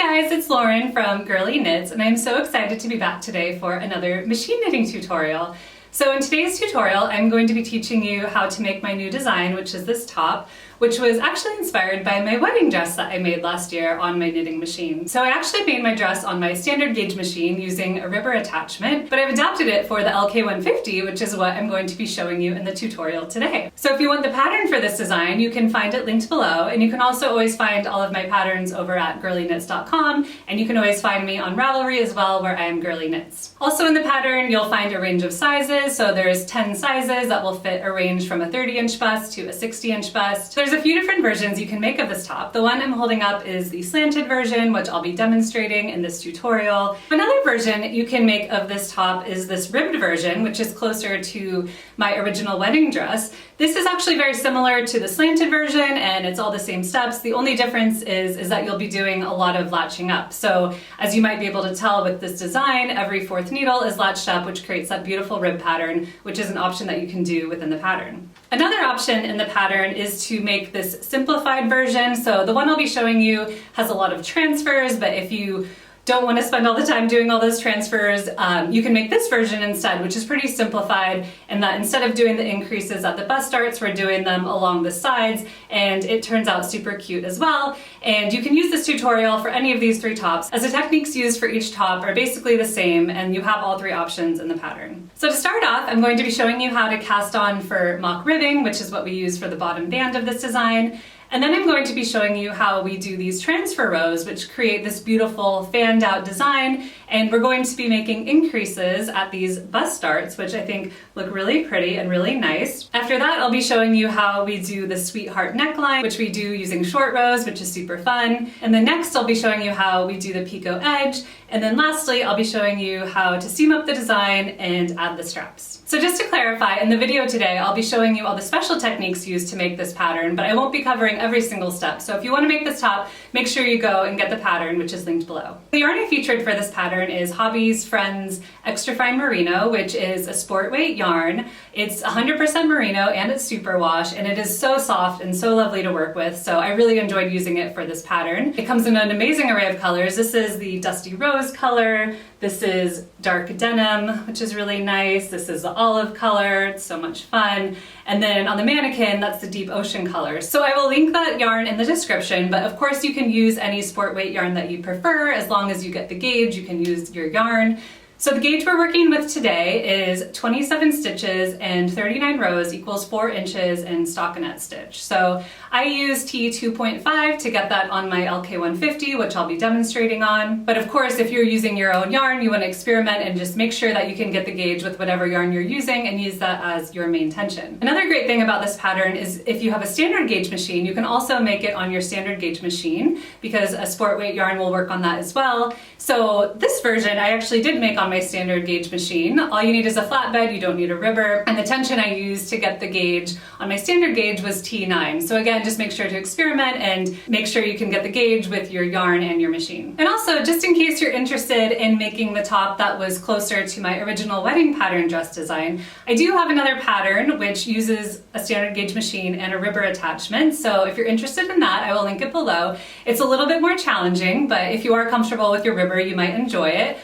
guys, it's Lauren from Girly Knits, and I'm so excited to be back today for another machine knitting tutorial. So in today's tutorial, I'm going to be teaching you how to make my new design, which is this top, which was actually inspired by my wedding dress that I made last year on my knitting machine. So I actually made my dress on my standard gauge machine using a ribber attachment, but I've adapted it for the LK150, which is what I'm going to be showing you in the tutorial today. So if you want the pattern for this design, you can find it linked below, and you can also always find all of my patterns over at girlyknits.com, and you can always find me on Ravelry as well, where I am Girly Knits. Also in the pattern, you'll find a range of sizes, so there's 10 sizes that will fit a range from a 30-inch bust to a 60-inch bust. There's a few different versions you can make of this top. The one I'm holding up is the slanted version, which I'll be demonstrating in this tutorial. Another version you can make of this top is this ribbed version, which is closer to my original wedding dress. This is actually very similar to the slanted version, and it's all the same steps. The only difference is that you'll be doing a lot of latching up. So as you might be able to tell with this design, every fourth needle is latched up, which creates that beautiful rib pattern, which is an option that you can do within the pattern. Another option in the pattern is to make this simplified version. So the one I'll be showing you has a lot of transfers, but if you don't want to spend all the time doing all those transfers, you can make this version instead, which is pretty simplified, and that instead of doing the increases at the bust starts, we're doing them along the sides, and it turns out super cute as well. And you can use this tutorial for any of these three tops, as the techniques used for each top are basically the same, and you have all three options in the pattern. So to start off, I'm going to be showing you how to cast on for mock ribbing, which is what we use for the bottom band of this design. And then I'm going to be showing you how we do these transfer rows, which create this beautiful fanned out design. And we're going to be making increases at these bust starts, which I think look really pretty and really nice. After that, I'll be showing you how we do the sweetheart neckline, which we do using short rows, which is super fun. And then next, I'll be showing you how we do the Picot edge. And then lastly, I'll be showing you how to seam up the design and add the straps. So just to clarify, in the video today, I'll be showing you all the special techniques used to make this pattern, but I won't be covering every single step. So if you want to make this top, make sure you go and get the pattern, which is linked below. The yarn I featured for this pattern is Hobby's Friends Extra Fine Merino, which is a sport weight yarn. It's 100% merino and it's superwash, and it is so soft and so lovely to work with, so I really enjoyed using it for this pattern. It comes in an amazing array of colors. This is the Dusty Rose color. This is dark denim, which is really nice. This is the olive color, it's so much fun. And then on the mannequin, that's the deep ocean color. So I will link that yarn in the description, but of course you can use any sport weight yarn that you prefer. As long as you get the gauge, you can use your yarn. So the gauge we're working with today is 27 stitches and 39 rows equals 4 inches in stockinette stitch. So I use T2.5 to get that on my LK150, which I'll be demonstrating on. But of course, if you're using your own yarn, you want to experiment and just make sure that you can get the gauge with whatever yarn you're using and use that as your main tension. Another great thing about this pattern is if you have a standard gauge machine, you can also make it on your standard gauge machine, because a sport weight yarn will work on that as well. So this version I actually did make on my standard gauge machine. All you need is a flatbed, you don't need a ribber, and the tension I used to get the gauge on my standard gauge was T9. So again, just make sure to experiment and make sure you can get the gauge with your yarn and your machine. And also, just in case you're interested in making the top that was closer to my original wedding pattern dress design, I do have another pattern which uses a standard gauge machine and a ribber attachment. So if you're interested in that, I will link it below. It's a little bit more challenging, but if you are comfortable with your ribber, you might enjoy it.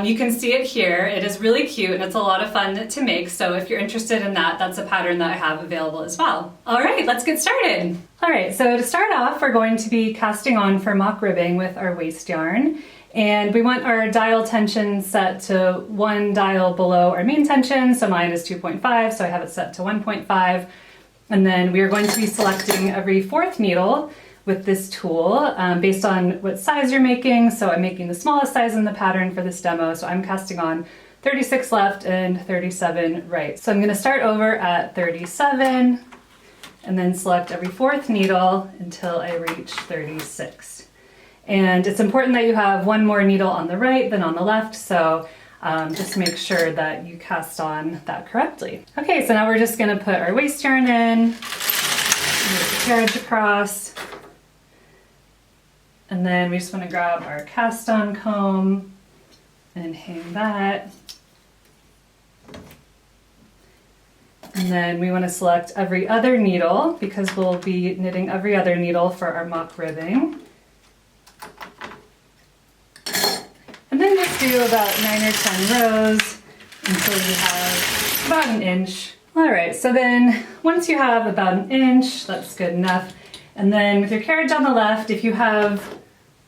You can see it here. It is really cute and it's a lot of fun to make. So if you're interested in that, that's a pattern that I have available as well. All right, let's get started. All right, so to start off, we're going to be casting on for mock ribbing with our waste yarn. And we want our dial tension set to 1 dial below our main tension. So mine is 2.5, so I have it set to 1.5. And then we are going to be selecting every 4th needle with this tool based on what size you're making. So I'm making the smallest size in the pattern for this demo, so I'm casting on 36 left and 37 right. So I'm going to start over at 37 and then select every 4th needle until I reach 36. And it's important that you have one more needle on the right than on the left, so just make sure that you cast on that correctly. Okay, so now we're just going to put our waste yarn in, move the carriage across, and then we just want to grab our cast on comb and hang that. And then we want to select every other needle because we'll be knitting every other needle for our mock ribbing. And then just do about 9 or 10 rows until you have about an inch. All right, so then once you have about an inch, that's good enough. And then with your carriage on the left, if you have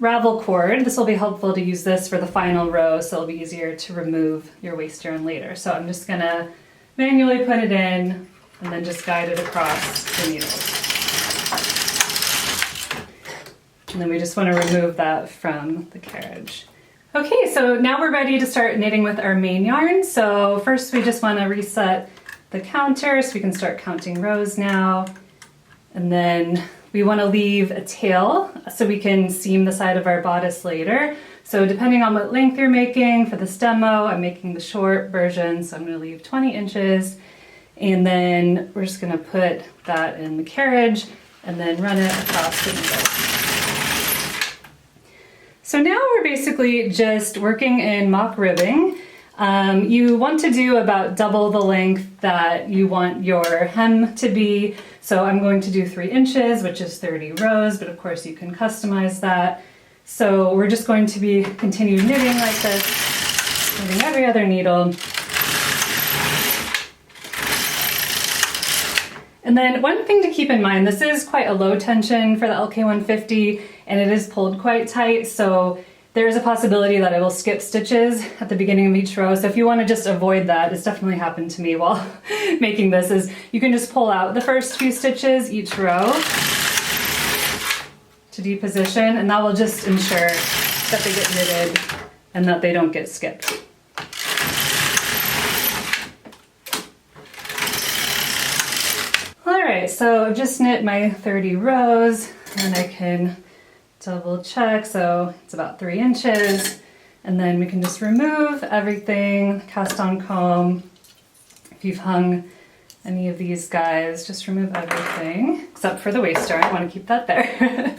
ravel cord, this will be helpful to use this for the final row, so it'll be easier to remove your waist yarn later. So I'm just gonna manually put it in and then just guide it across the needles. And then we just want to remove that from the carriage. Okay, so now we're ready to start knitting with our main yarn. So first we just want to reset the counter so we can start counting rows now. And then we want to leave a tail so we can seam the side of our bodice later. So depending on what length you're making, for this demo, I'm making the short version, so I'm going to leave 20 inches. And then we're just going to put that in the carriage and then run it across the needle. So now we're basically just working in mock ribbing. You want to do about double the length that you want your hem to be. So I'm going to do 3 inches, which is 30 rows, but of course you can customize that. So we're just going to be continue knitting like this, knitting every other needle. And then one thing to keep in mind, this is quite a low tension for the LK150 and it is pulled quite tight, so there is a possibility that it will skip stitches at the beginning of each row. So if you want to just avoid that, it's definitely happened to me while making this, is you can just pull out the first few stitches each row to deposition, and that will just ensure that they get knitted and that they don't get skipped. All right, so I've just knit my 30 rows and I can double check, so it's about 3 inches, and then we can just remove everything, cast on comb. If you've hung any of these guys, just remove everything except for the waist yarn. I want to keep that there.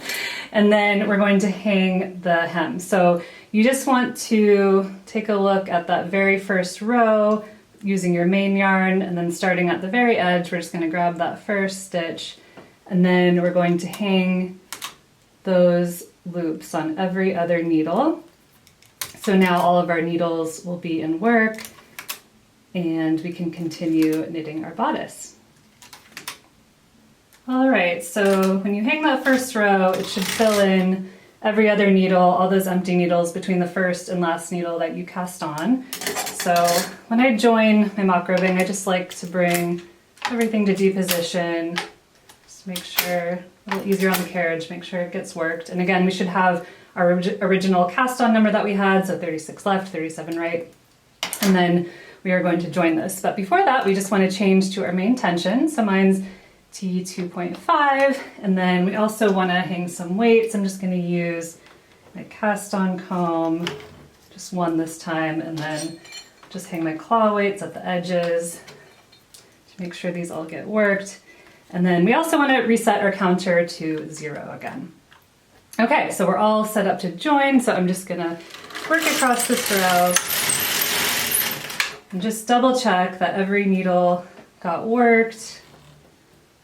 And then we're going to hang the hem. So you just want to take a look at that very first row using your main yarn, and then starting at the very edge, we're just going to grab that first stitch, and then we're going to hang those loops on every other needle. So now all of our needles will be in work and we can continue knitting our bodice. All right, so when you hang that first row, it should fill in every other needle, all those empty needles between the first and last needle that you cast on. So when I join my mock ribbing, I just like to bring everything to deposition, just make sure, a little easier on the carriage, make sure it gets worked. And again, we should have our original cast on number that we had, so 36 left, 37 right, and then we are going to join this. But before that, we just want to change to our main tension. So mine's T2.5, and then we also want to hang some weights. I'm just going to use my cast on comb, just one this time, and then just hang my claw weights at the edges to make sure these all get worked. And then we also want to reset our counter to 0 again. Okay, so we're all set up to join, so I'm just going to work across this row and just double check that every needle got worked.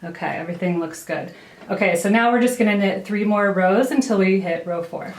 Okay, everything looks good. Okay, so now we're just going to knit 3 more rows until we hit row 4.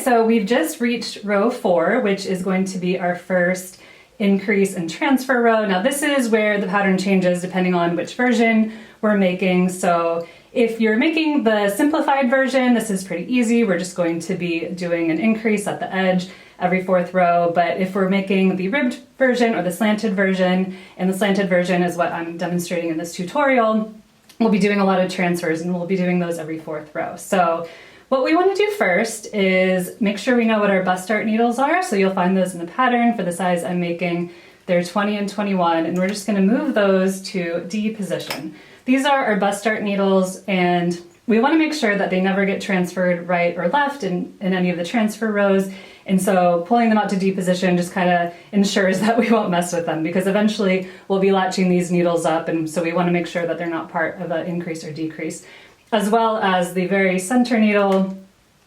So we've just reached row 4, which is going to be our first increase and transfer row. Now this is where the pattern changes depending on which version we're making. So if you're making the simplified version, this is pretty easy. We're just going to be doing an increase at the edge every 4th row. But if we're making the ribbed version or the slanted version, and the slanted version is what I'm demonstrating in this tutorial, we'll be doing a lot of transfers and we'll be doing those every 4th row. So what we want to do first is make sure we know what our bust dart needles are. So you'll find those in the pattern for the size I'm making. They're 20 and 21, and we're just going to move those to D position. These are our bust dart needles, and we want to make sure that they never get transferred right or left in any of the transfer rows. And so pulling them out to D position just kind of ensures that we won't mess with them, because eventually we'll be latching these needles up, and so we want to make sure that they're not part of an increase or decrease. As well as the very center needle,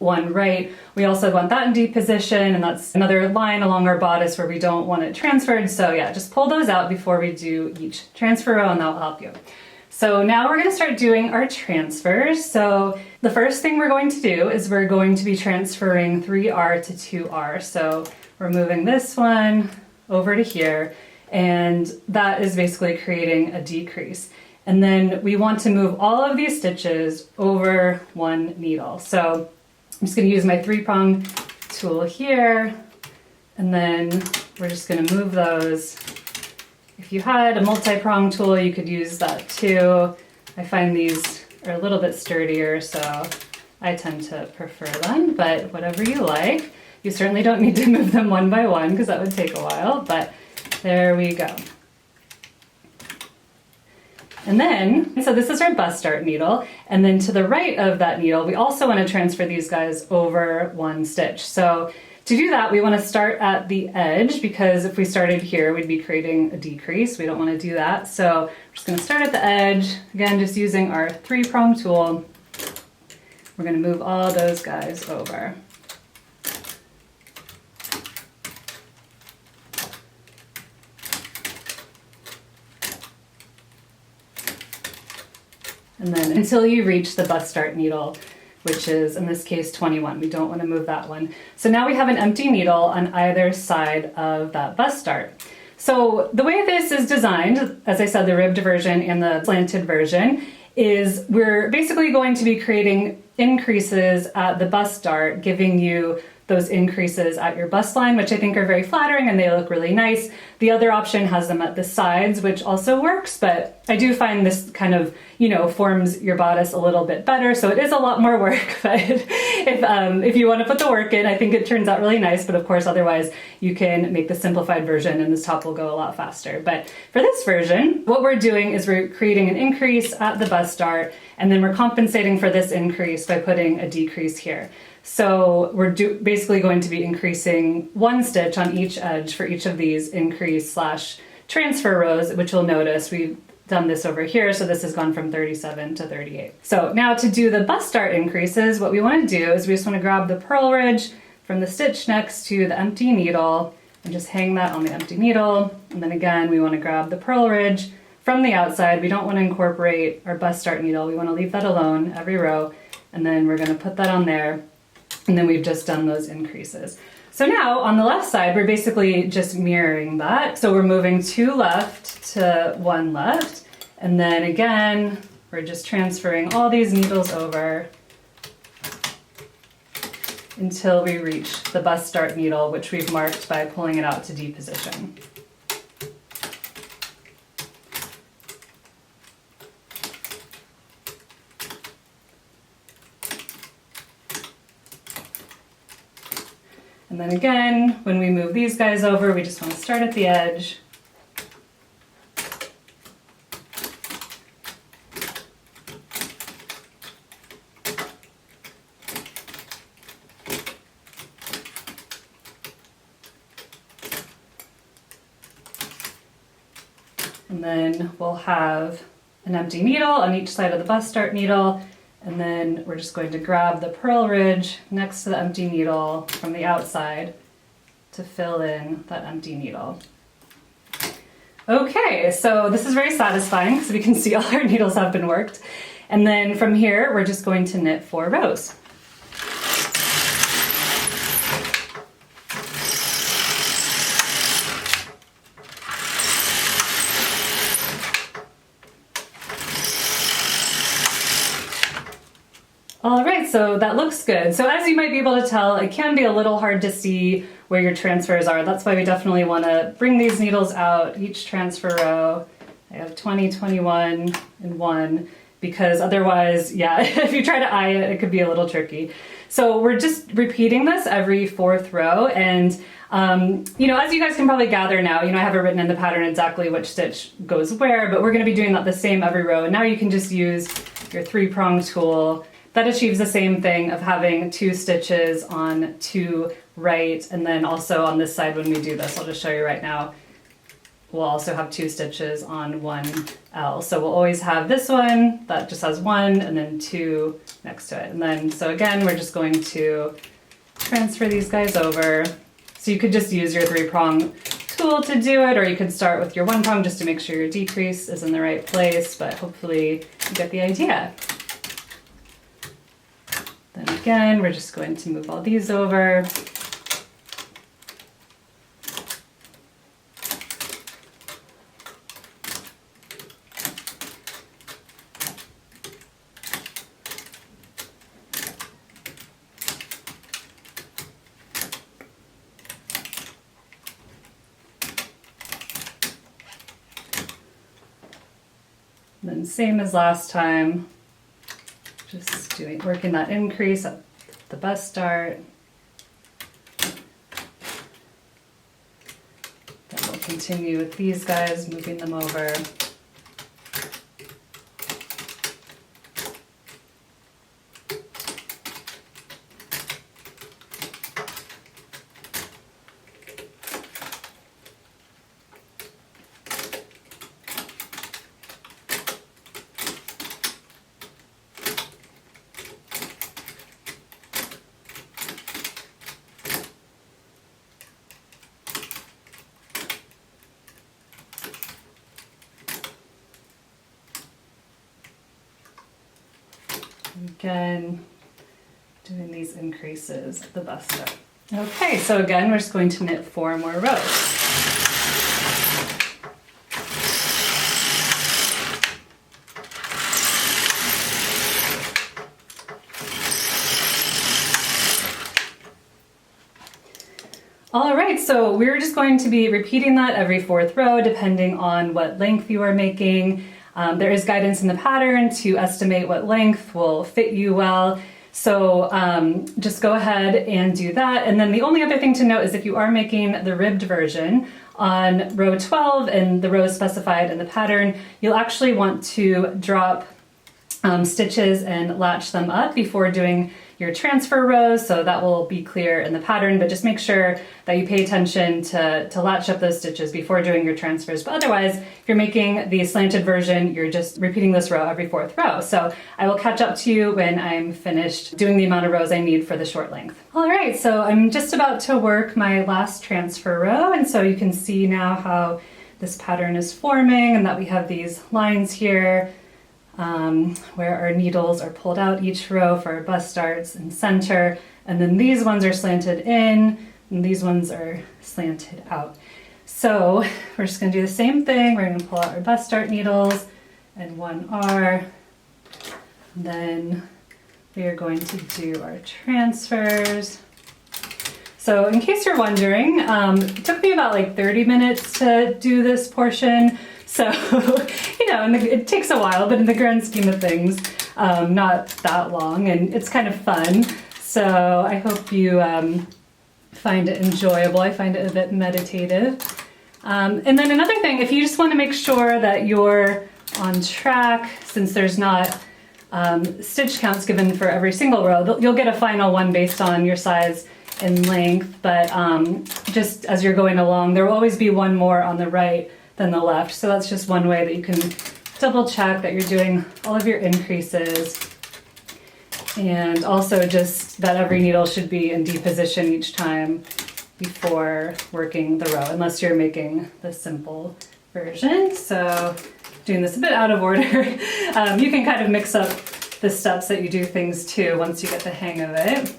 one right. We also want that in D position, and that's another line along our bodice where we don't want it transferred. So yeah, just pull those out before we do each transfer row and that'll help you. So now we're going to start doing our transfers. So the first thing we're going to do is we're going to be transferring 3R to 2R. So we're moving this one over to here, and that is basically creating a decrease. And then we want to move all of these stitches over one needle. So I'm just going to use my 3-prong tool here, and then we're just going to move those. If you had a multi-prong tool, you could use that too. I find these are a little bit sturdier, so I tend to prefer them, but whatever you like. You certainly don't need to move them one by one because that would take a while, but there we go. And then, so this is our bust start needle, and then to the right of that needle, we also want to transfer these guys over one stitch. So to do that, we want to start at the edge, because if we started here, we'd be creating a decrease. We don't want to do that. So we're just going to start at the edge. Again, just using our 3-prong tool. We're going to move all those guys over. And then until you reach the bust start needle, which is in this case 21. We don't want to move that one. So now we have an empty needle on either side of that bust start. So the way this is designed, as I said, the ribbed version and the slanted version, is we're basically going to be creating increases at the bust start, giving you those increases at your bust line, which I think are very flattering and they look really nice. The other option has them at the sides, which also works, but I do find this kind of, forms your bodice a little bit better. So it is a lot more work, but if you want to put the work in, I think it turns out really nice. But of course, otherwise you can make the simplified version and this top will go a lot faster. But for this version, what we're doing is we're creating an increase at the bust start, and then we're compensating for this increase by putting a decrease here. So we're basically going to be increasing one stitch on each edge for each of these increase / transfer rows, which you'll notice we've done this over here. So this has gone from 37 to 38. So now to do the bust start increases, what we want to do is we just want to grab the purl ridge from the stitch next to the empty needle and just hang that on the empty needle. And then again, we want to grab the purl ridge from the outside. We don't want to incorporate our bust start needle. We want to leave that alone every row. And then we're going to put that on there. And then we've just done those increases. So now on the left side, we're basically just mirroring that. So we're moving 2 left to 1 left. And then again, we're just transferring all these needles over until we reach the bust start needle, which we've marked by pulling it out to D position. And then again, when we move these guys over, we just want to start at the edge. And then we'll have an empty needle on each side of the bust start needle. And then we're just going to grab the purl ridge next to the empty needle from the outside to fill in that empty needle. Okay, so this is very satisfying because we can see all our needles have been worked. And then from here, we're just going to knit 4 rows. All right, so that looks good. So as you might be able to tell, it can be a little hard to see where your transfers are. That's why we definitely want to bring these needles out each transfer row. I have 20, 21, and 1, because otherwise, yeah, if you try to eye it, it could be a little tricky. So we're just repeating this every 4th row, and as you guys can probably gather now, I have it written in the pattern exactly which stitch goes where, but we're going to be doing that the same every row. And now you can just use your 3-prong tool. That achieves the same thing of having 2 stitches on 2 right, and then also on this side when we do this, I'll just show you right now, we'll also have 2 stitches on one L. So we'll always have this one that just has 1 and then 2 next to it. And then, so again, we're just going to transfer these guys over. So you could just use your 3-prong tool to do it, or you could start with your 1-prong just to make sure your decrease is in the right place, but hopefully you get the idea. Then again, we're just going to move all these over. Then same as last time, just working that increase at the bust start. Then we'll continue with these guys, moving them over. Again, doing these increases at the bust start. Okay, so again, we're just going to knit 4 more rows. All right, so we're just going to be repeating that every 4th row, depending on what length you are making. There is guidance in the pattern to estimate what length will fit you well. So just go ahead and do that. And then the only other thing to note is if you are making the ribbed version on row 12 and the rows specified in the pattern, you'll actually want to drop stitches and latch them up before doing your transfer rows, so that will be clear in the pattern, but just make sure that you pay attention to latch up those stitches before doing your transfers. But otherwise, if you're making the slanted version, you're just repeating this row every 4th row. So I will catch up to you when I'm finished doing the amount of rows I need for the short length. All right, so I'm just about to work my last transfer row, and so you can see now how this pattern is forming and that we have these lines here where our needles are pulled out each row for our bust starts and center, and then these ones are slanted in and these ones are slanted out. So we're just going to do the same thing. We're going to pull out our bust start needles and 1R. Then we are going to do our transfers. So in case you're wondering, it took me about like 30 minutes to do this portion. So, you know, it takes a while, but in the grand scheme of things, not that long, and it's kind of fun. So I hope you find it enjoyable. I find it a bit meditative. And then another thing, if you just want to make sure that you're on track, since there's not stitch counts given for every single row, you'll get a final one based on your size and length, but just as you're going along, there will always be one more on the right than the left. So that's just one way that you can double check that you're doing all of your increases, and also just that every needle should be in D position each time before working the row, unless you're making the simple version. So doing this a bit out of order. You can kind of mix up the steps that you do things too once you get the hang of it.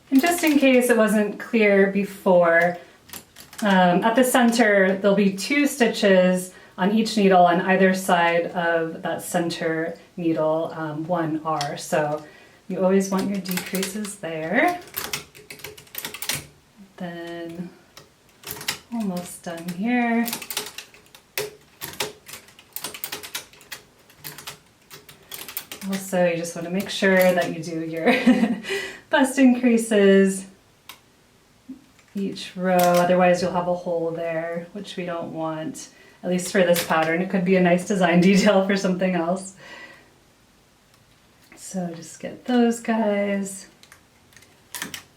And just in case it wasn't clear before, at the center there'll be 2 stitches on each needle on either side of that center needle, 1R. So you always want your decreases there. Then almost done here. Also, you just want to make sure that you do your bust increases each row, otherwise you'll have a hole there, which we don't want, at least for this pattern. It could be a nice design detail for something else. So just get those guys.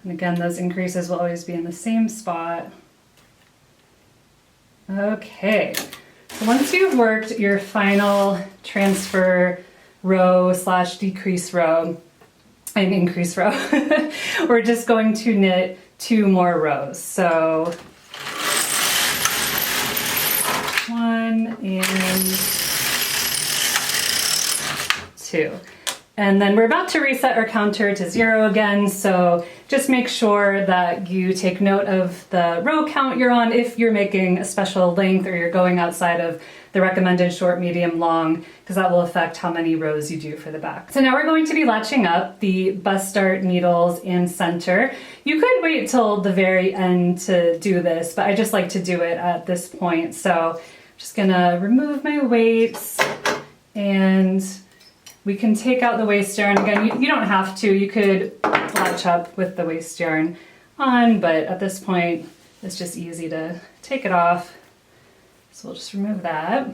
And again, those increases will always be in the same spot. Okay, so once you've worked your final transfer row slash decrease row and increase row, we're just going to knit 2 more rows. So 1 and 2. And then we're about to reset our counter to 0 again, so just make sure that you take note of the row count you're on if you're making a special length or you're going outside of the recommended short, medium, long, because that will affect how many rows you do for the back. So now we're going to be latching up the bust dart needles in center. You could wait till the very end to do this, but I just like to do it at this point. So I'm just gonna remove my weights, and we can take out the waste yarn. Again, you don't have to. You could latch up with the waste yarn on, but at this point, it's just easy to take it off. So we'll just remove that.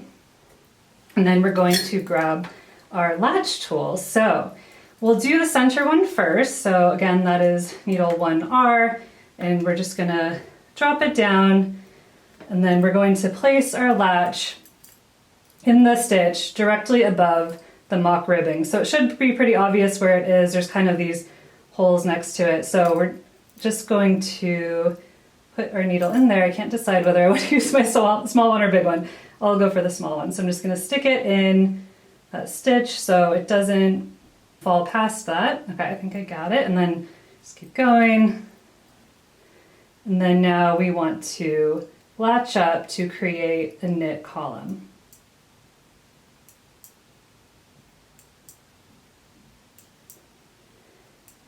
And then we're going to grab our latch tool. So we'll do the center one first. So again, that is needle 1R, and we're just gonna drop it down, and then we're going to place our latch in the stitch directly above the mock ribbing. So it should be pretty obvious where it is. There's kind of these holes next to it. So we're just going to put our needle in there. I can't decide whether I want to use my small one or big one. I'll go for the small one. So I'm just going to stick it in that stitch so it doesn't fall past that. Okay, I think I got it. And then just keep going. And then now we want to latch up to create a knit column.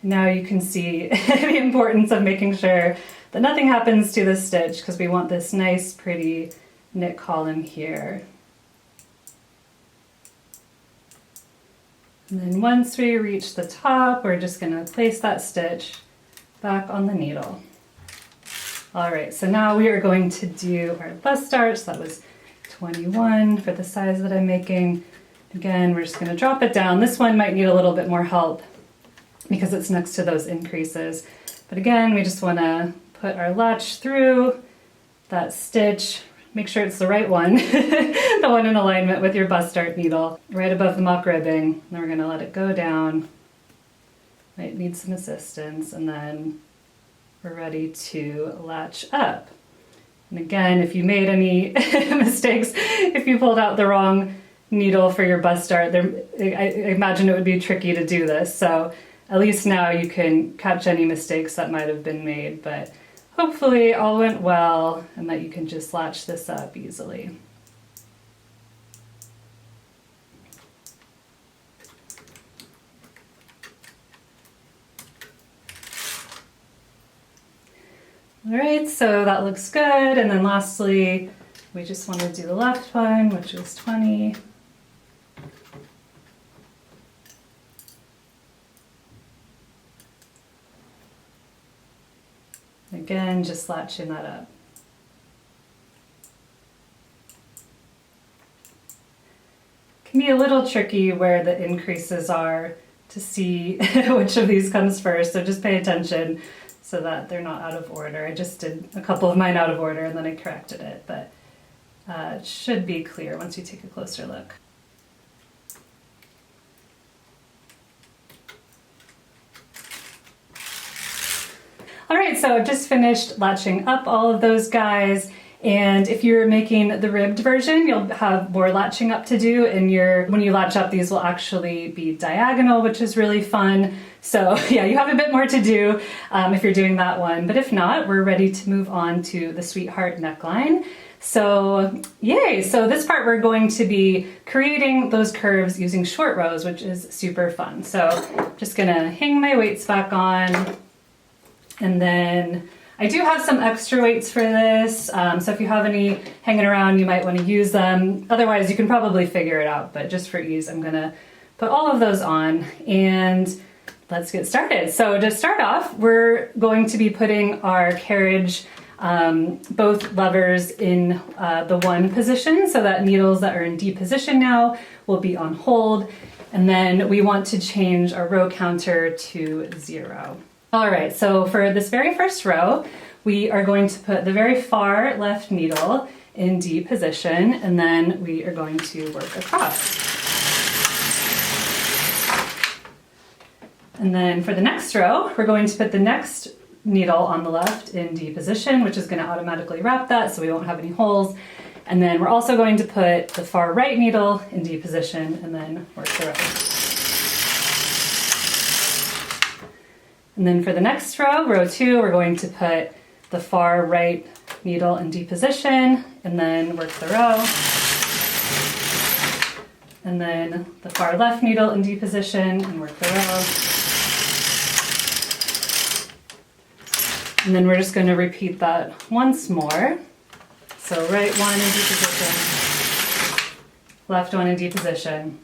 Now you can see the importance of making sure that nothing happens to this stitch, because we want this nice pretty knit column here. And then once we reach the top, we're just going to place that stitch back on the needle. All right, so now we are going to do our bust darts. That was 21 for the size that I'm making. Again, we're just going to drop it down. This one might need a little bit more help because it's next to those increases. But again, we just want to put our latch through that stitch. Make sure it's the right one, the one in alignment with your bust dart needle, right above the mock ribbing. Then we're going to let it go down. Might need some assistance, and then we're ready to latch up. And again, if you made any mistakes, if you pulled out the wrong needle for your bust dart, I imagine it would be tricky to do this. So at least now you can catch any mistakes that might have been made, but hopefully all went well and that you can just latch this up easily. All right, so that looks good. And then lastly, we just want to do the left one, which was 20. Again, just latching that up. Can be a little tricky where the increases are to see which of these comes first, so just pay attention so that they're not out of order. I just did a couple of mine out of order and then I corrected it, but it should be clear once you take a closer look. All right, so I've just finished latching up all of those guys, and if you're making the ribbed version, you'll have more latching up to do, and when you latch up, these will actually be diagonal, which is really fun. So yeah, you have a bit more to do if you're doing that one, but if not, we're ready to move on to the Sweetheart neckline. So yay, so this part we're going to be creating those curves using short rows, which is super fun. So I'm just gonna hang my weights back on. And then I do have some extra weights for this, so if you have any hanging around, you might want to use them. Otherwise, you can probably figure it out, but just for ease, I'm gonna put all of those on. And let's get started. So to start off, we're going to be putting our carriage, both levers in the 1 position, so that needles that are in D position now will be on hold. And then we want to change our row counter to 0. All right, so for this very first row, we are going to put the very far left needle in D position, and then we are going to work across. And then for the next row, we're going to put the next needle on the left in D position, which is going to automatically wrap that so we won't have any holes. And then we're also going to put the far right needle in D position and then work the row. And then for the next row, row 2, we're going to put the far right needle in D position and then work the row. And then the far left needle in D position and work the row. And then we're just going to repeat that once more. So right 1 in D position, left 1 in D position.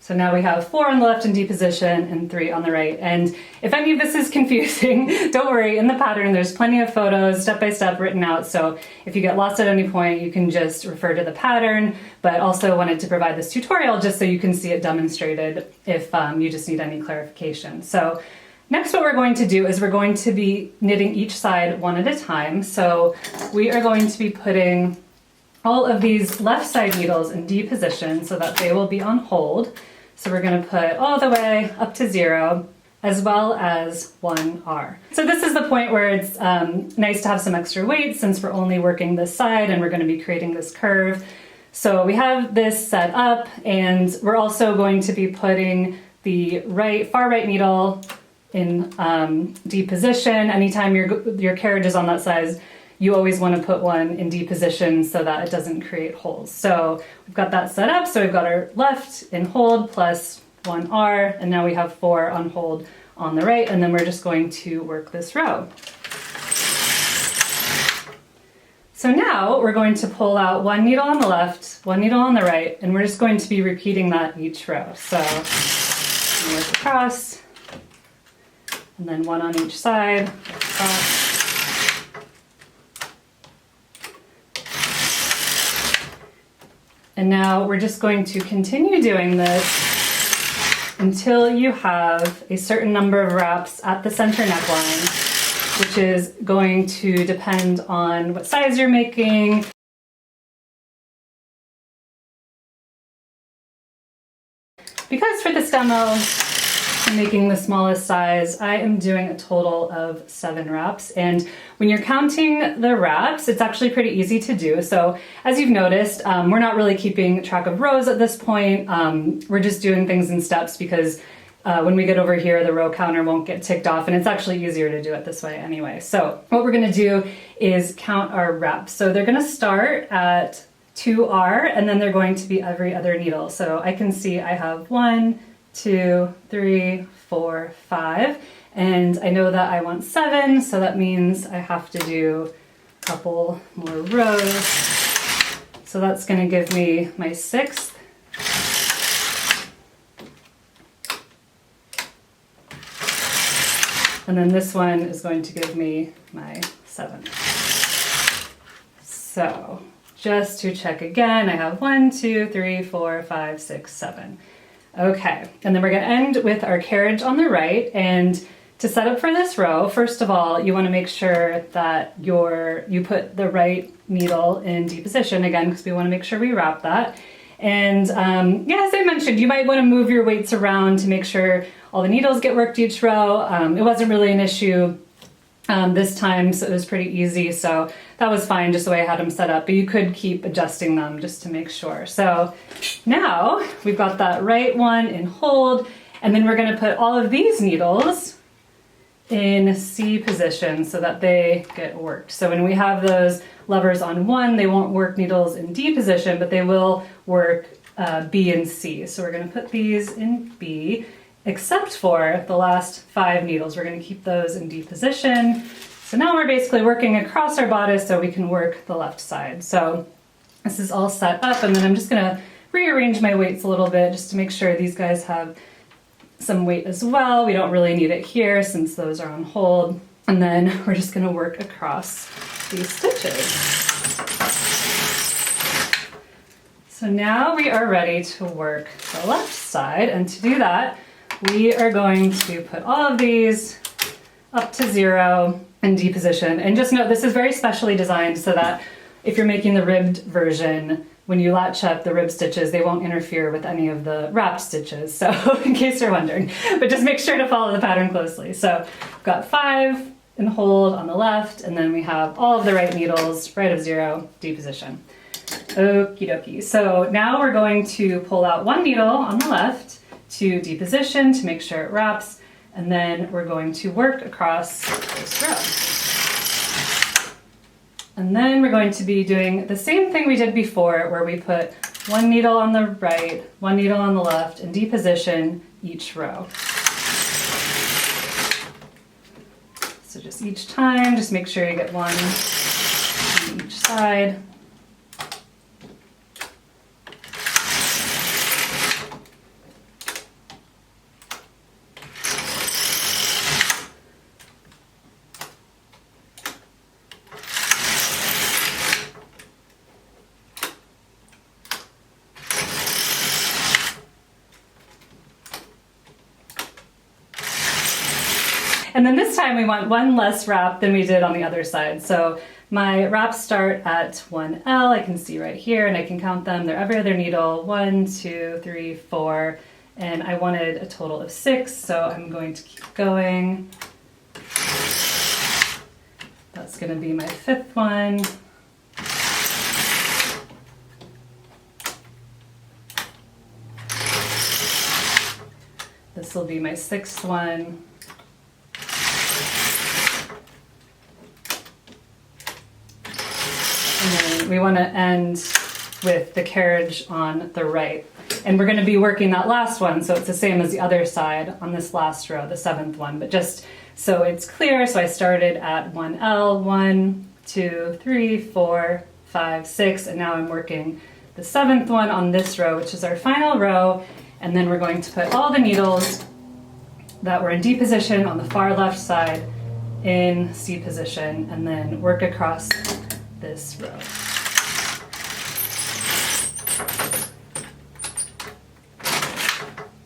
So now we have 4 on the left in D position and 3 on the right. And if any of this is confusing, don't worry, in the pattern there's plenty of photos step by step written out, so if you get lost at any point you can just refer to the pattern, but also wanted to provide this tutorial just so you can see it demonstrated if you just need any clarification. So next what we're going to do is we're going to be knitting each side one at a time. So we are going to be putting all of these left side needles in D position so that they will be on hold. So we're going to put all the way up to 0 as well as 1R. So this is the point where it's nice to have some extra weight since we're only working this side and we're going to be creating this curve. So we have this set up and we're also going to be putting the far right needle in D position. Anytime your carriage is on that size, you always want to put one in D position so that it doesn't create holes. So we've got that set up. So we've got our left in hold plus 1R, and now we have 4 on hold on the right, and then we're just going to work this row. So now we're going to pull out 1 needle on the left, 1 needle on the right, and we're just going to be repeating that each row. So work across, and then 1 on each side, across. And now we're just going to continue doing this until you have a certain number of wraps at the center neckline, which is going to depend on what size you're making. Because for this demo, I'm making the smallest size, I am doing a total of 7 wraps. And when you're counting the wraps, it's actually pretty easy to do. So as you've noticed, we're not really keeping track of rows at this point. We're just doing things in steps because when we get over here, the row counter won't get ticked off, and it's actually easier to do it this way anyway. So what we're gonna do is count our wraps. So they're gonna start at 2R, and then they're going to be every other needle. So I can see I have 1, 2, 3, 4, 5, and I know that I want 7, so that means I have to do a couple more rows. So that's going to give me my 6th. And then this one is going to give me my 7th. So just to check again, I have 1, 2, 3, 4, 5, 6, 7. Okay, and then we're going to end with our carriage on the right, and to set up for this row, first of all, you want to make sure that you put the right needle in D position again, because we want to make sure we wrap that. And yeah, as I mentioned, you might want to move your weights around to make sure all the needles get worked each row. It wasn't really an issue this time, so it was pretty easy, so that was fine just the way I had them set up, but you could keep adjusting them just to make sure. So now we've got that right one in hold, and then we're going to put all of these needles in C position so that they get worked. So when we have those levers on 1, they won't work needles in D position, but they will work B and C. So we're going to put these in B, except for the last 5 needles. We're going to keep those in D position. So now we're basically working across our bodice so we can work the left side. So this is all set up, and then I'm just going to rearrange my weights a little bit just to make sure these guys have some weight as well. We don't really need it here since those are on hold. And then we're just gonna work across these stitches. So now we are ready to work the left side, and to do that, we are going to put all of these up to 0 in D position. And just note, this is very specially designed so that if you're making the ribbed version, when you latch up the rib stitches, they won't interfere with any of the wrapped stitches. So in case you're wondering, but just make sure to follow the pattern closely. So we've got 5 and hold on the left, and then we have all of the right needles, right of 0, D position. Okie dokie. So now we're going to pull out 1 needle on the left to D position to make sure it wraps, and then we're going to work across this row. And then we're going to be doing the same thing we did before, where we put 1 needle on the right, 1 needle on the left, and deposition each row. So just each time, just make sure you get 1 on each side. And then this time we want 1 less wrap than we did on the other side. So my wraps start at 1L, I can see right here, and I can count them. They're every other needle, 1, 2, 3, 4, and I wanted a total of 6, so I'm going to keep going. That's gonna be my 5th one. This will be my 6th one. And then we want to end with the carriage on the right. And we're going to be working that last one, so it's the same as the other side on this last row, the 7th one. But just so it's clear, so I started at 1L, 1, 2, 3, 4, 5, 6, and now I'm working the 7th one on this row, which is our final row. And then we're going to put all the needles that were in D position on the far left side in C position, and then work across this row.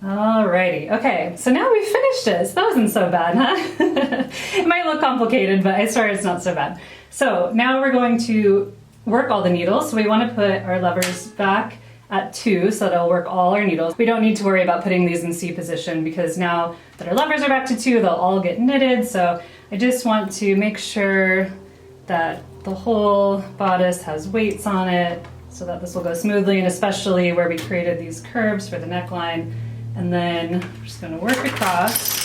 Alrighty, okay, so now we finished it. So that wasn't so bad, huh? It might look complicated, but I swear it's not so bad. So now we're going to work all the needles. So we want to put our levers back at 2, so that'll work all our needles. We don't need to worry about putting these in C position because now that our levers are back to 2, they'll all get knitted. So I just want to make sure that the whole bodice has weights on it so that this will go smoothly, and especially where we created these curves for the neckline. And then we're just going to work across.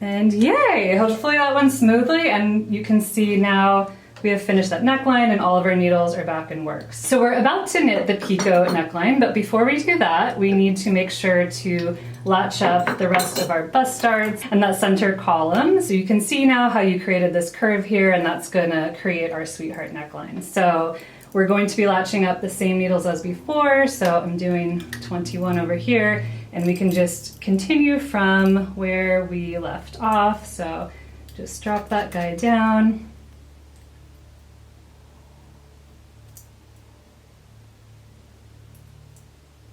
And yay! Hopefully that went smoothly, and you can see now we have finished that neckline and all of our needles are back in work. So we're about to knit the Picot neckline, but before we do that, we need to make sure to latch up the rest of our bust darts and that center column. So you can see now how you created this curve here, and that's gonna create our sweetheart neckline. So we're going to be latching up the same needles as before. So I'm doing 21 over here, and we can just continue from where we left off. So just drop that guy down.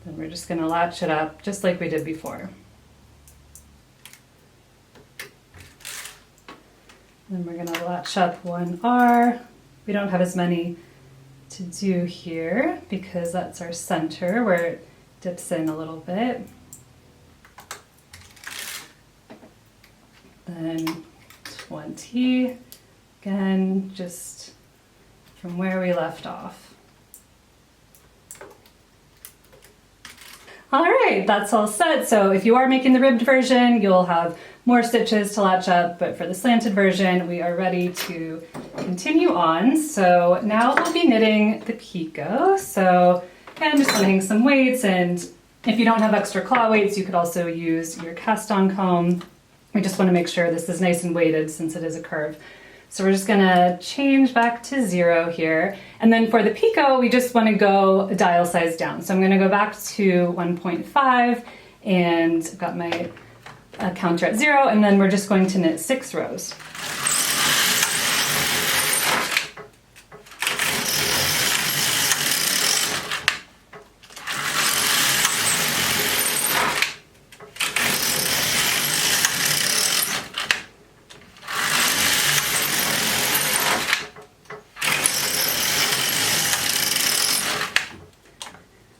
Then we're just going to latch it up just like we did before. Then we're going to latch up 1R. We don't have as many to do here because that's our center where it dips in a little bit. Then 20, again, just from where we left off. All right, that's all set. So if you are making the ribbed version, you'll have more stitches to latch up, but for the slanted version, we are ready to continue on. So now we'll be knitting the Picot. So again, just want to hang some weights, and if you don't have extra claw weights, you could also use your cast on comb. We just want to make sure this is nice and weighted since it is a curve. So we're just gonna change back to 0 here. And then for the picot, we just wanna go a dial size down. So I'm gonna go back to 1.5 and I've got my counter at 0, and then we're just going to knit 6 rows.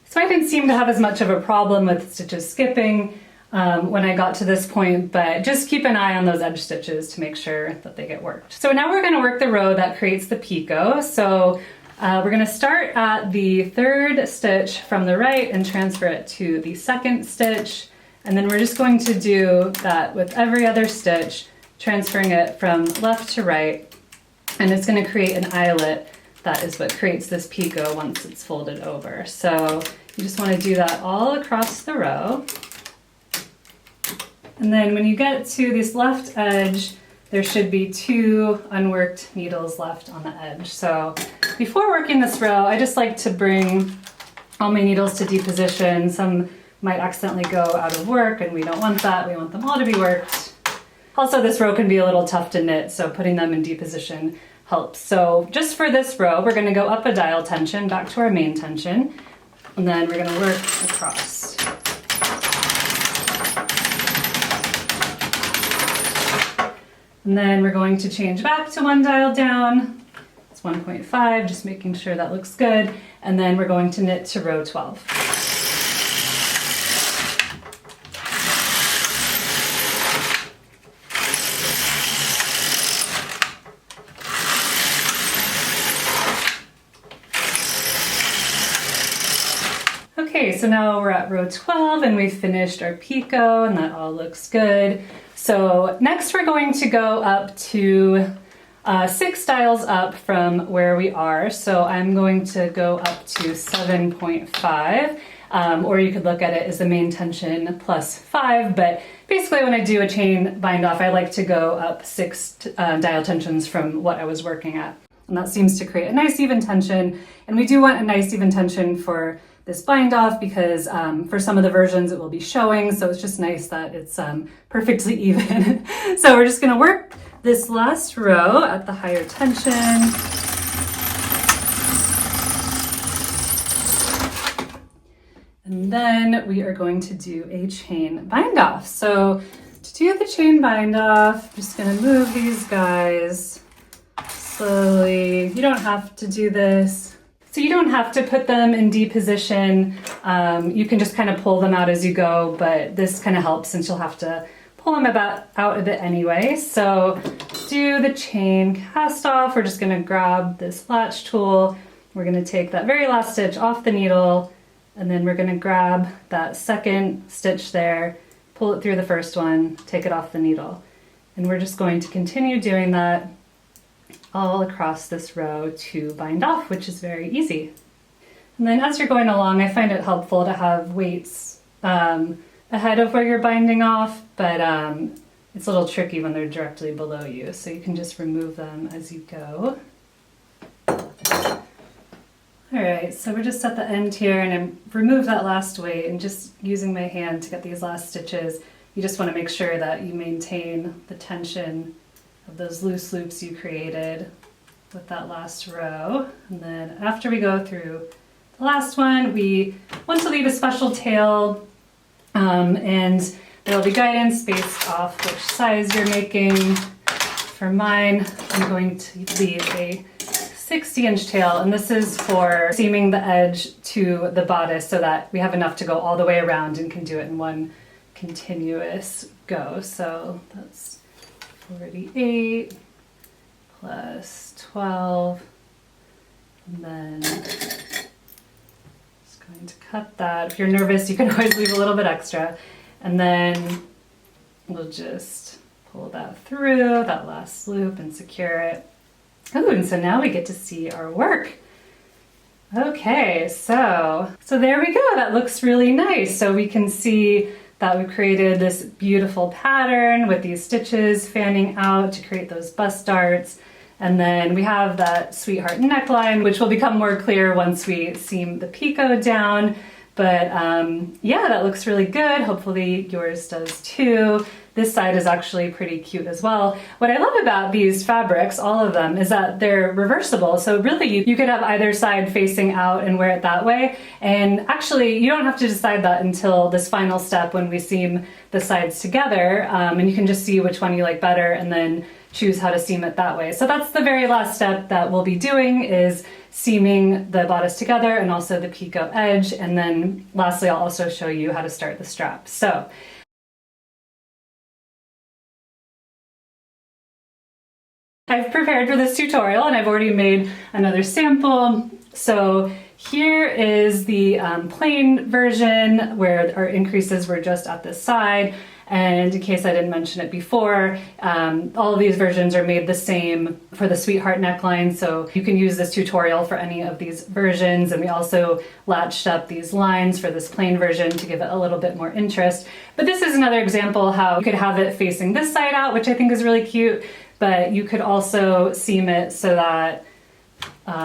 So I didn't seem to have as much of a problem with stitches skipping when I got to this point, but just keep an eye on those edge stitches to make sure that they get worked. So now we're going to work the row that creates the picot. So we're going to start at the 3rd stitch from the right and transfer it to the 2nd stitch, and then we're just going to do that with every other stitch, transferring it from left to right, and it's going to create an eyelet. That is what creates this picot once it's folded over. So you just want to do that all across the row. And then when you get to this left edge, there should be 2 unworked needles left on the edge. So before working this row, I just like to bring all my needles to deep position. Some might accidentally go out of work, and we don't want that. We want them all to be worked. Also, this row can be a little tough to knit, so putting them in deep position helps. So just for this row, we're going to go up a dial tension back to our main tension, and then we're going to work across. And then we're going to change back to 1 dial down. It's 1.5, just making sure that looks good. And then we're going to knit to row 12. Okay, so now we're at row 12 and we've finished our picot and that all looks good. So next we're going to go up to 6 dials up from where we are. So I'm going to go up to 7.5, or you could look at it as the main tension plus 5, but basically when I do a chain bind off, I like to go up 6 dial tensions from what I was working at. And that seems to create a nice even tension. And we do want a nice even tension for this bind off because for some of the versions it will be showing, so it's just nice that it's perfectly even. So we're just going to work this last row at the higher tension. And then we are going to do a chain bind off. So to do the chain bind off, I'm just going to move these guys slowly. You don't have to do this. So you don't have to put them in D position. You can just kind of pull them out as you go, but this kind of helps since you'll have to pull them out of it anyway. So do the chain cast off. We're just gonna grab this latch tool. We're gonna take that very last stitch off the needle, and then we're gonna grab that 2nd stitch there, pull it through the 1st one, take it off the needle. And we're just going to continue doing that all across this row to bind off, which is very easy. And then as you're going along, I find it helpful to have weights ahead of where you're binding off, but it's a little tricky when they're directly below you, so you can just remove them as you go. Alright, so we're just at the end here, and I remove that last weight, and just using my hand to get these last stitches, you just want to make sure that you maintain the tension of those loose loops you created with that last row. And then after we go through the last one, we want to leave a special tail, and there will be guidance based off which size you're making. For mine, I'm going to leave a 60-inch tail, and this is for seaming the edge to the bodice so that we have enough to go all the way around and can do it in one continuous go. So that's 48 plus 12, and then just going to cut that. If you're nervous, you can always leave a little bit extra, and then we'll just pull that through that last loop and secure it. Oh, and so now we get to see our work. Okay, so there we go. That looks really nice. So we can see that we created this beautiful pattern with these stitches fanning out to create those bust darts. And then we have that sweetheart neckline, which will become more clear once we seam the picot down. But yeah, that looks really good. Hopefully yours does too. This side is actually pretty cute as well. What I love about these fabrics, all of them, is that they're reversible. So really you could have either side facing out and wear it that way. And actually you don't have to decide that until this final step when we seam the sides together. And you can just see which one you like better and then choose how to seam it that way. So that's the very last step that we'll be doing, is seaming the bodice together and also the picot edge. And then lastly, I'll also show you how to start the strap. So I've prepared for this tutorial and I've already made another sample. So here is the plain version where our increases were just at the side. And in case I didn't mention it before, all of these versions are made the same for the sweetheart neckline. So you can use this tutorial for any of these versions. And we also latched up these lines for this plain version to give it a little bit more interest. But this is another example how you could have it facing this side out, which I think is really cute. But you could also seam it so that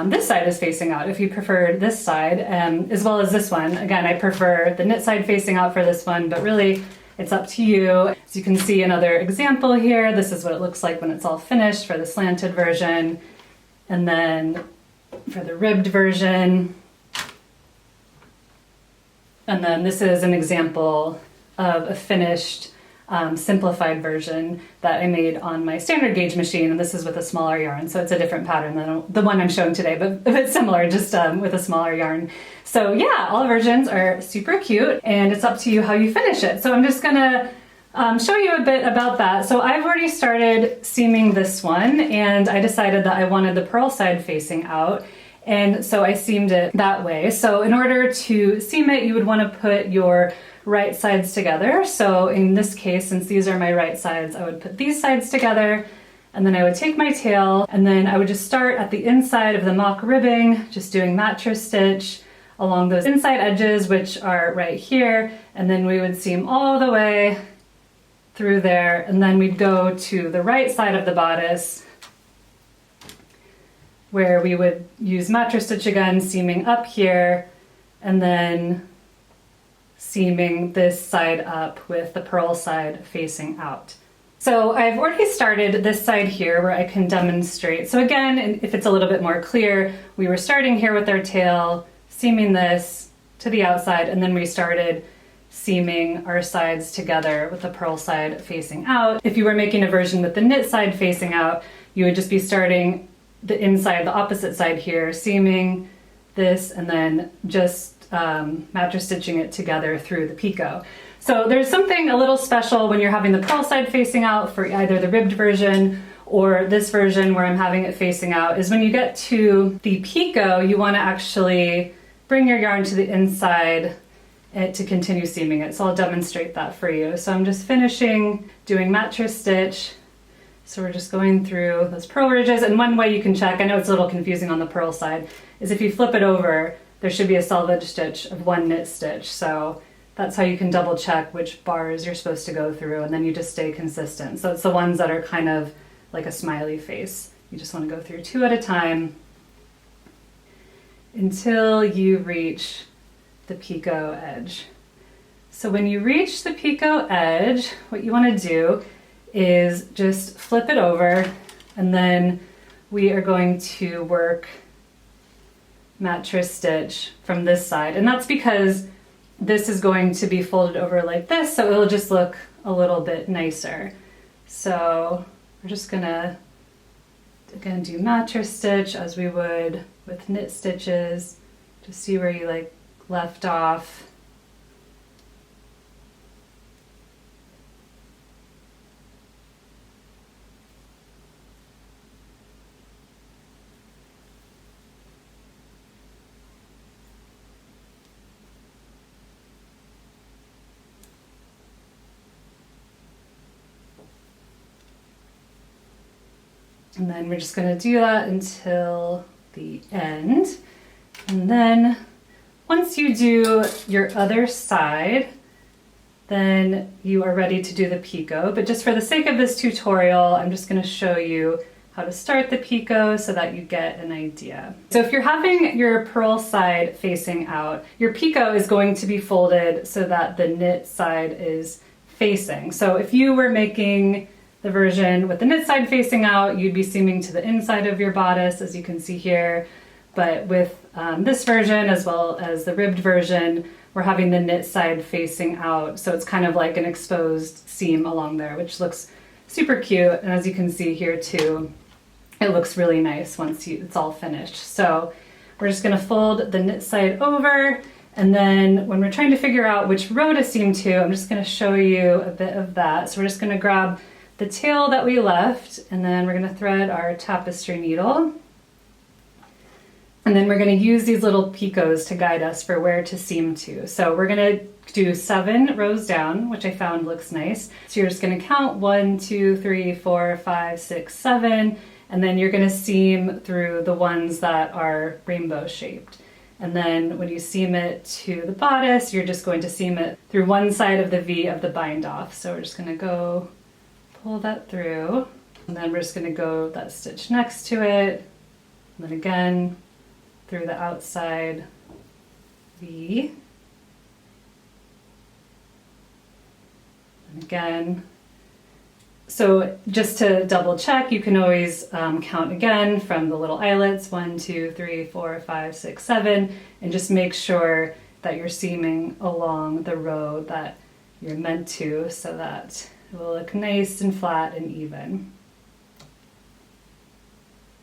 this side is facing out if you prefer this side, as well as this one. Again, I prefer the knit side facing out for this one, but really it's up to you. So you can see another example here. This is what it looks like when it's all finished for the slanted version. And then for the ribbed version. And then this is an example of a finished simplified version that I made on my standard gauge machine, and this is with a smaller yarn, so it's a different pattern than the one I'm showing today, but it's similar, just with a smaller yarn. So yeah, all versions are super cute, and it's up to you how you finish it. So I'm just gonna show you a bit about that. So I've already started seaming this one, and I decided that I wanted the purl side facing out, and so I seamed it that way. So in order to seam it, you would want to put your right sides together. So in this case, since these are my right sides, I would put these sides together, and then I would take my tail, and then I would just start at the inside of the mock ribbing, just doing mattress stitch along those inside edges, which are right here, and then we would seam all the way through there, and then we'd go to the right side of the bodice, where we would use mattress stitch again, seaming up here, and then seaming this side up with the purl side facing out. So I've already started this side here where I can demonstrate. So again, if it's a little bit more clear, we were starting here with our tail, seaming this to the outside, and then we started seaming our sides together with the purl side facing out. If you were making a version with the knit side facing out, you would just be starting the inside, the opposite side here, seaming this, and then just mattress stitching it together through the picot. So there's something a little special when you're having the purl side facing out for either the ribbed version or this version where I'm having it facing out, is when you get to the picot, you want to actually bring your yarn to the inside to continue seaming it. So I'll demonstrate that for you. So I'm just finishing doing mattress stitch. So we're just going through those purl ridges, and one way you can check, I know it's a little confusing on the purl side, is if you flip it over, there should be a selvage stitch of one knit stitch. So that's how you can double check which bars you're supposed to go through, and then you just stay consistent. So it's the ones that are kind of like a smiley face. You just want to go through two at a time until you reach the picot edge. So when you reach the picot edge, what you want to do is just flip it over, and then we are going to work mattress stitch from this side, and that's because this is going to be folded over like this, so it'll just look a little bit nicer. So we're just gonna again do mattress stitch as we would with knit stitches, just see where you like left off. And then we're just going to do that until the end. And then once you do your other side, then you are ready to do the picot. But just for the sake of this tutorial, I'm just going to show you how to start the picot so that you get an idea. So if you're having your purl side facing out, your picot is going to be folded so that the knit side is facing. So if you were making the version with the knit side facing out, you'd be seaming to the inside of your bodice, as you can see here. But with this version, as well as the ribbed version, we're having the knit side facing out. So it's kind of like an exposed seam along there, which looks super cute. And as you can see here too, it looks really nice once it's all finished. So we're just gonna fold the knit side over, and then when we're trying to figure out which row to seam to, I'm just gonna show you a bit of that. So we're just gonna grab the tail that we left, and then we're gonna thread our tapestry needle. And then we're gonna use these little picots to guide us for where to seam to. So we're gonna do 7 rows down, which I found looks nice. So you're just gonna count 1, 2, 3, 4, 5, 6, 7, and then you're gonna seam through the ones that are rainbow shaped. And then when you seam it to the bodice, you're just going to seam it through one side of the V of the bind off. So we're just gonna go pull that through, and then we're just gonna go that stitch next to it, and then again through the outside V, and again. So just to double check, you can always count again from the little eyelets, 1, 2, 3, 4, 5, 6, 7, and just make sure that you're seaming along the row that you're meant to, so that it will look nice and flat and even.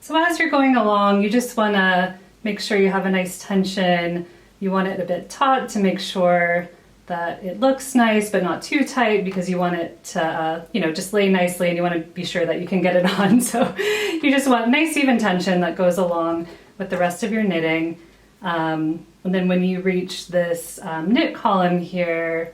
So as you're going along, you just want to make sure you have a nice tension. You want it a bit taut to make sure that it looks nice, but not too tight, because you want it to, just lay nicely, and you want to be sure that you can get it on. So you just want nice even tension that goes along with the rest of your knitting. And then when you reach this knit column here,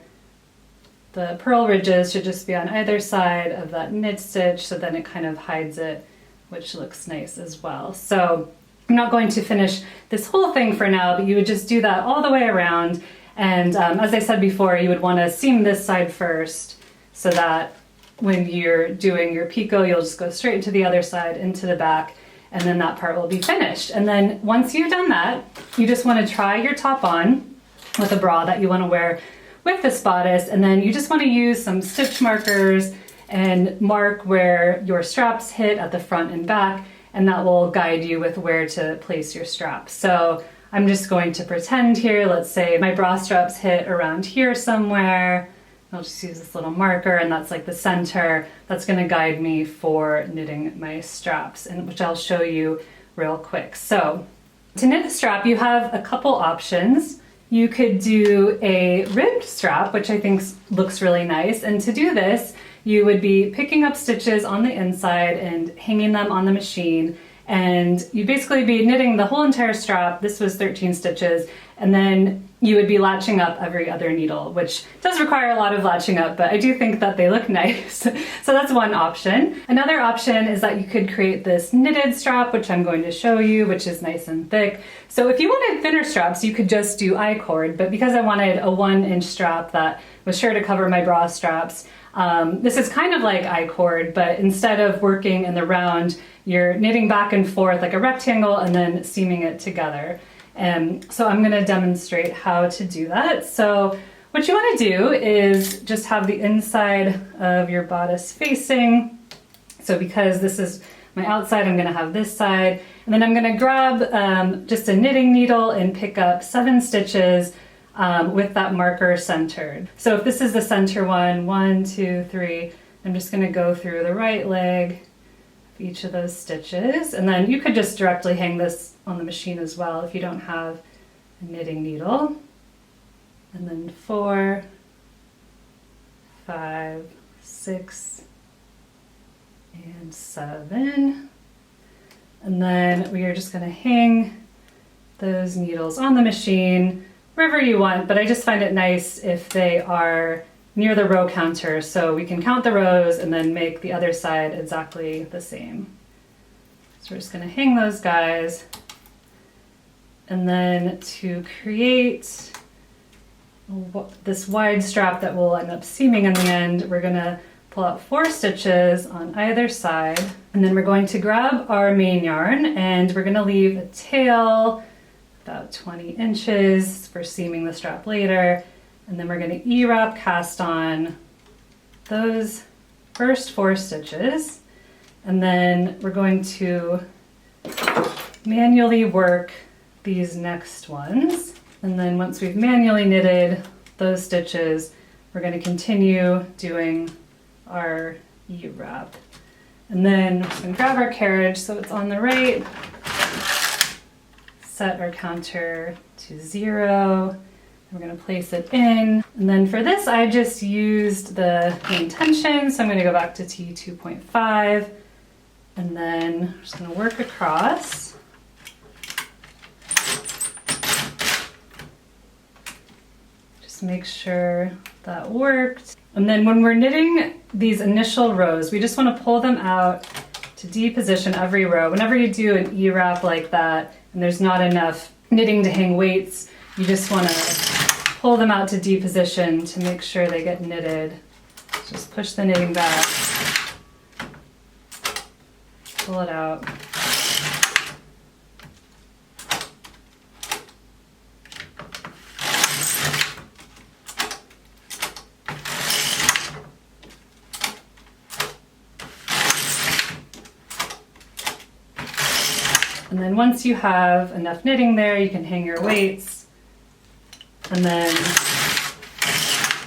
the purl ridges should just be on either side of that knit stitch, so then it kind of hides it, which looks nice as well. So I'm not going to finish this whole thing for now, but you would just do that all the way around. And as I said before, you would want to seam this side first, so that when you're doing your picot, you'll just go straight into the other side, into the back, and then that part will be finished. And then once you've done that, you just want to try your top on with a bra that you want to wear with this bodice, and then you just want to use some stitch markers and mark where your straps hit at the front and back, and that will guide you with where to place your straps. So I'm just going to pretend here, let's say my bra straps hit around here somewhere. I'll just use this little marker, and that's like the center. That's going to guide me for knitting my straps, and which I'll show you real quick. So to knit a strap, you have a couple options. You could do a ribbed strap, which I think looks really nice. And to do this, you would be picking up stitches on the inside and hanging them on the machine. And you'd basically be knitting the whole entire strap. This was 13 stitches. And then you would be latching up every other needle, which does require a lot of latching up, but I do think that they look nice. So that's one option. Another option is that you could create this knitted strap, which I'm going to show you, which is nice and thick. So if you wanted thinner straps, you could just do I-cord, but because I wanted a 1-inch strap that was sure to cover my bra straps, this is kind of like I-cord, but instead of working in the round, you're knitting back and forth like a rectangle and then seaming it together. So I'm going to demonstrate how to do that. So what you want to do is just have the inside of your bodice facing. So because this is my outside, I'm going to have this side. And then I'm going to grab just a knitting needle and pick up 7 stitches with that marker centered. So if this is the center one, 1, 2, 3, I'm just going to go through the right leg of each of those stitches. And then you could just directly hang this on the machine as well if you don't have a knitting needle. And then 4, 5, 6, and 7. And then we are just going to hang those needles on the machine wherever you want, but I just find it nice if they are near the row counter, so we can count the rows and then make the other side exactly the same. So we're just going to hang those guys. And then to create this wide strap that will end up seaming in the end, we're going to pull out 4 stitches on either side, and then we're going to grab our main yarn and we're going to leave a tail about 20 inches for seaming the strap later, and then we're going to E-wrap cast on those first 4 stitches, and then we're going to manually work these next ones, and then once we've manually knitted those stitches, we're going to continue doing our E-wrap. And then we're going to grab our carriage so it's on the right, set our counter to 0, we're going to place it in, and then for this I just used the main tension, so I'm going to go back to T2.5, and then I'm just going to work across. Just make sure that worked. And then when we're knitting these initial rows, we just want to pull them out to deposition every row. Whenever you do an E-wrap like that and there's not enough knitting to hang weights, you just want to pull them out to deposition to make sure they get knitted. Just push the knitting back, pull it out. And then once you have enough knitting there, you can hang your weights, and then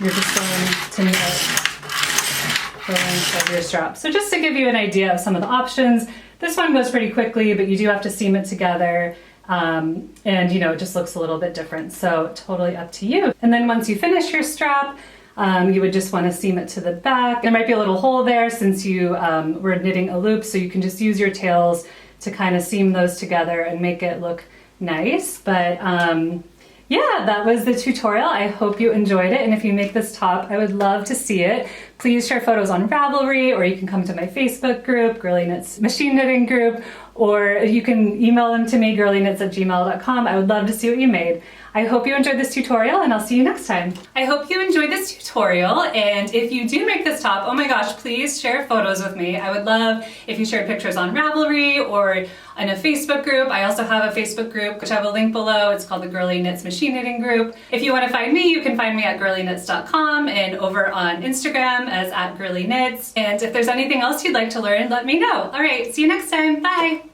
you're just going to knit the length of your strap. So just to give you an idea of some of the options, this one goes pretty quickly, but you do have to seam it together, and you know, it just looks a little bit different, so totally up to you. And then once you finish your strap, you would just want to seam it to the back. There might be a little hole there since you were knitting a loop, so you can just use your tails to kind of seam those together and make it look nice. But yeah, that was the tutorial. I hope you enjoyed it, and if you make this top, I would love to see it. Please share photos on Ravelry, or you can come to my Facebook group, Girly Knits Machine Knitting Group, or you can email them to me, girlyknits@gmail.com. I would love to see what you made. I hope you enjoyed this tutorial, and I'll see you next time. I hope you enjoyed this tutorial, and if you do make this top, oh my gosh, please share photos with me. I would love if you shared pictures on Ravelry or in a Facebook group. I also have a Facebook group, which I have a link below. It's called the Girly Knits Machine Knitting Group. If you want to find me, you can find me at girlyknits.com and over on Instagram as @girlyknits. And if there's anything else you'd like to learn, let me know. All right, see you next time. Bye.